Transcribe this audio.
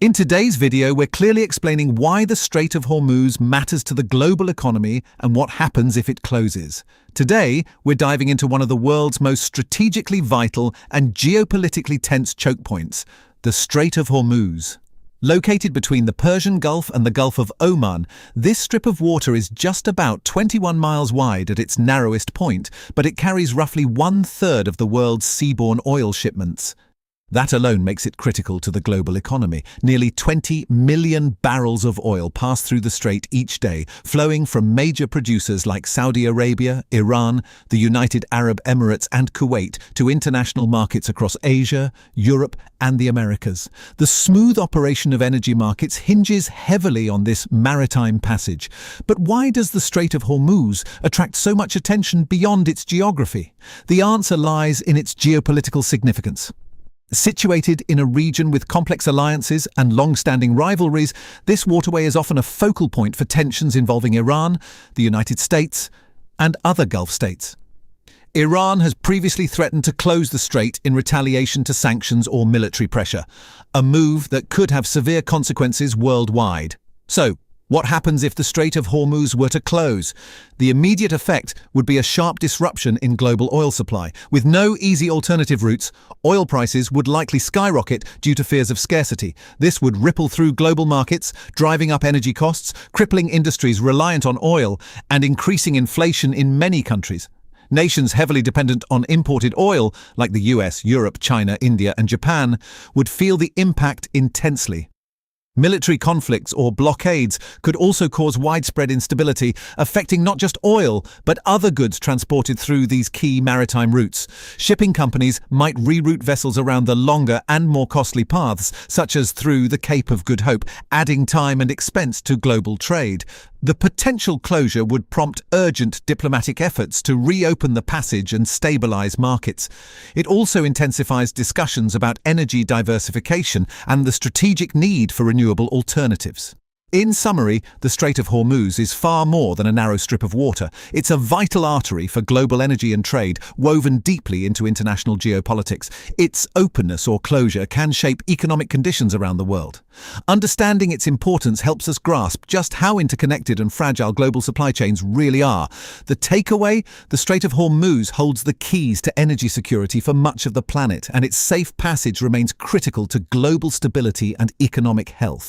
In today's video, we're clearly explaining why the Strait of Hormuz matters to the global economy and what happens if it closes. Today, we're diving into one of the world's most strategically vital and geopolitically tense choke points, the Strait of Hormuz. Located between the Persian Gulf and the Gulf of Oman, this strip of water is just about 21 miles wide at its narrowest point, but it carries roughly 1/3 of the world's seaborne oil shipments. That alone makes it critical to the global economy. Nearly 20 million barrels of oil pass through the strait each day, flowing from major producers like Saudi Arabia, Iran, the United Arab Emirates and Kuwait to international markets across Asia, Europe and the Americas. The smooth operation of energy markets hinges heavily on this maritime passage. But why does the Strait of Hormuz attract so much attention beyond its geography? The answer lies in its geopolitical significance. Situated in a region with complex alliances and long-standing rivalries, this waterway is often a focal point for tensions involving Iran, the United States, and other Gulf states. Iran has previously threatened to close the strait in retaliation to sanctions or military pressure, a move that could have severe consequences worldwide. So, what happens if the Strait of Hormuz were to close? The immediate effect would be a sharp disruption in global oil supply. With no easy alternative routes, oil prices would likely skyrocket due to fears of scarcity. This would ripple through global markets, driving up energy costs, crippling industries reliant on oil, and increasing inflation in many countries. Nations heavily dependent on imported oil, like the US, Europe, China, India, and Japan, would feel the impact intensely. Military conflicts or blockades could also cause widespread instability, affecting not just oil, but other goods transported through these key maritime routes. Shipping companies might reroute vessels around the longer and more costly paths, such as through the Cape of Good Hope, adding time and expense to global trade. The potential closure would prompt urgent diplomatic efforts to reopen the passage and stabilize markets. It also intensifies discussions about energy diversification and the strategic need for renewable alternatives. In summary, the Strait of Hormuz is far more than a narrow strip of water. It's a vital artery for global energy and trade, woven deeply into international geopolitics. Its openness or closure can shape economic conditions around the world. Understanding its importance helps us grasp just how interconnected and fragile global supply chains really are. The takeaway? The Strait of Hormuz holds the keys to energy security for much of the planet, and its safe passage remains critical to global stability and economic health.